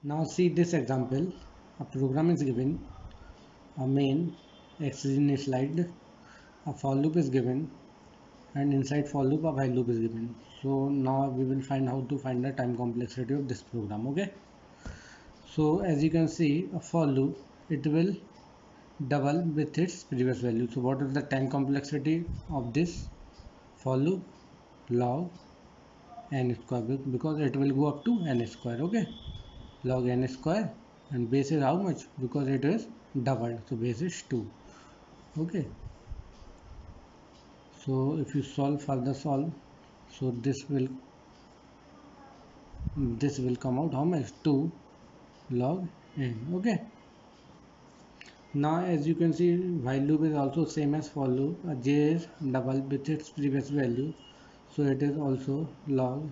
Now see this example. A program is given, a main x is initialized, a for loop is given, and inside for loop a while loop is given. So now we will find how to find the time complexity of this program. Okay. So as you can see, a for loop, it will double with its previous value. So what is the time complexity of this for loop? Log n square, because it will go up to n square. Okay. Log n square, and base is how much? Because it is doubled, so base is 2. Okay, so if you further solve, so this will come out how much? 2 log n. Okay, now as you can see, while loop is also same as for loop. J is double with its previous value, so it is also log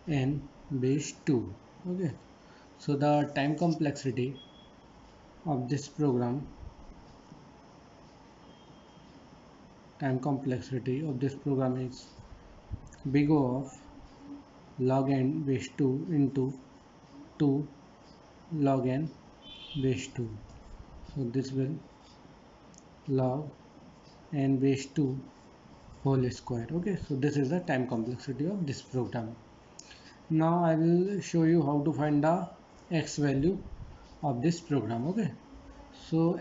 n base 2. Okay, so the time complexity of this program is big O of log n base 2 into 2 log n base 2. So this will log n base 2 whole square. Okay, so this is the time complexity of this program. Now I will show you how to find the x value of this program. Okay, so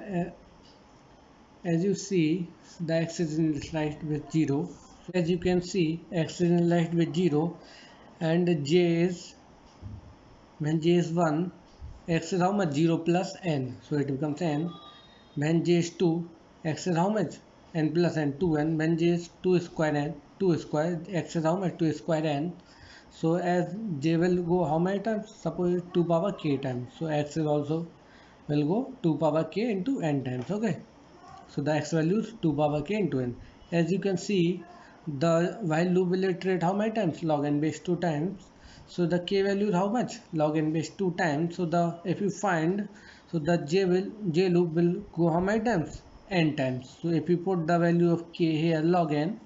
as you see, the x is initialized with 0. So as you can see, x is initialized with 0, and j is, when j is 1, x is how much? 0 plus n, so it becomes n. When j is 2, x is how much? N plus n, 2n. When j is 2 square n, 2 square, x is how much? 2 square n. So as j will go how many times? Suppose 2 power k times, so x is also will go 2 power k into n times. Okay, so the x value is 2 power k into n. As you can see, the while loop will iterate how many times? Log n base 2 times. So the k value is how much? Log n base 2 times. So the, if you find, so the j loop will go how many times? N times. So if you put the value of k here, log n,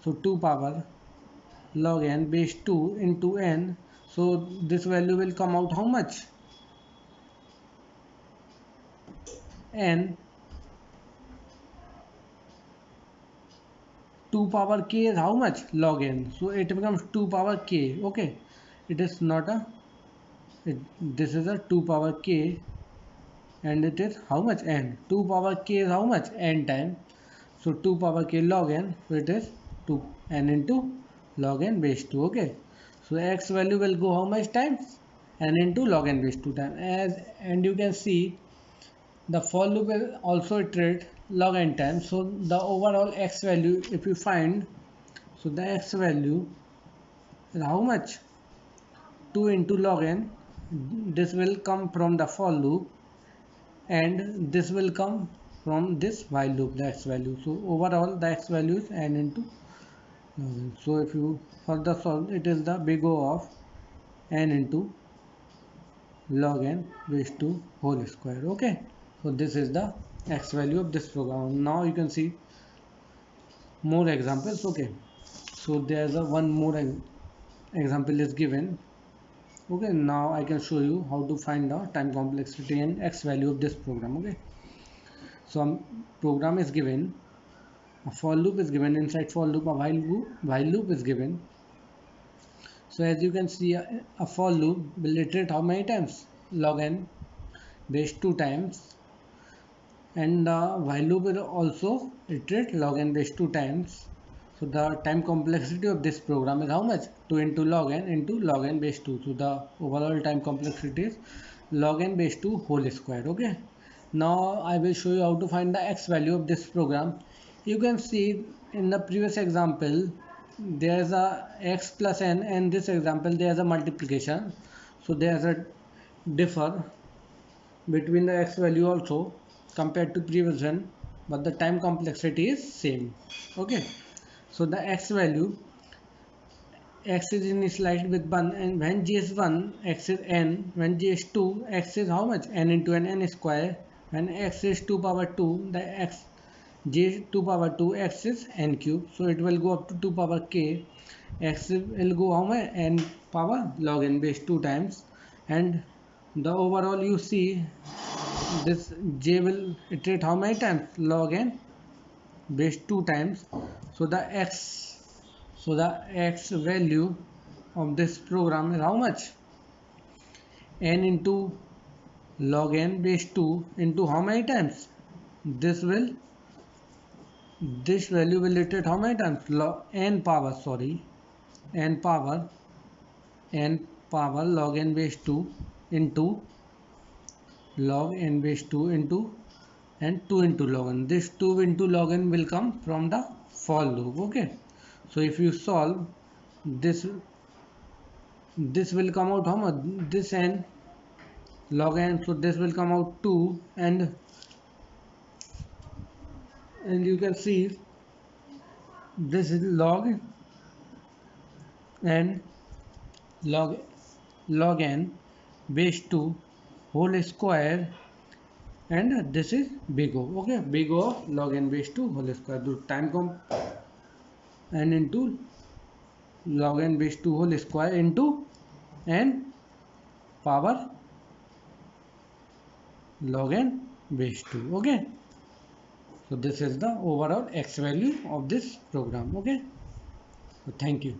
so 2 power log n base 2 into n, so this value will come out how much? N. 2 power k is how much? Log n. So it becomes 2 power k. Okay, it is not a, this is a 2 power k, and it is how much? N. 2 power k is how much? N time. So 2 power k log n, so it is 2 n into log n base 2. Okay, so x value will go how much times? N into log n base 2 times. And you can see the for loop will also iterate log n times. So the overall x value, if you find, so the x value is how much? 2 into log n. This will come from the for loop, and this will come from this while loop, the x value. So overall the x value is n into log n. So if you further solve, it is the big O of n into log n base 2 whole square. Okay, so this is the x value of this program. Now you can see more examples. Okay, so there's a one more example is given. Okay, now I can show you how to find the time complexity and x value of this program. Okay, so a program is given, a for loop is given, inside for loop a while loop is given. So as you can see, a for loop will iterate how many times? Log n base 2 times, and the while loop will also iterate log n base 2 times. So the time complexity of this program is how much? 2 into log n into log n base 2. So the overall time complexity is log n base 2 whole square. Okay, now I will show you how to find the x value of this program. You can see in the previous example there is a x plus n, and this example there is a multiplication, so there is a differ between the x value also compared to previous one, but the time complexity is same. Okay, so the x value, x is initialized with 1, and when j is 1, x is n. When j is 2, x is how much? N into n square. When x is 2 power 2, the x j 2 power 2, x is n cube, so it will go up to 2 power k. X will go how much? N power log n base 2 times, and the overall you see this j will iterate how many times? Log n base 2 times. So the x value of this program is how much? N into log n base 2 into how many times? This value will iterate how many times? Log n power, sorry, n power log n base 2 into log n base 2 into and 2 into log n. This 2 into log n will come from the for loop. Okay, so if you solve this, this will come out how much? This n log n, so this will come out 2, and you can see this is n log n base 2 whole square, and this is big O. Okay, big O of log n base 2 whole square. Do time comp n into log n base 2 whole square into n power log n base 2. Okay, so this is the overall x value of this program. Okay, so thank you.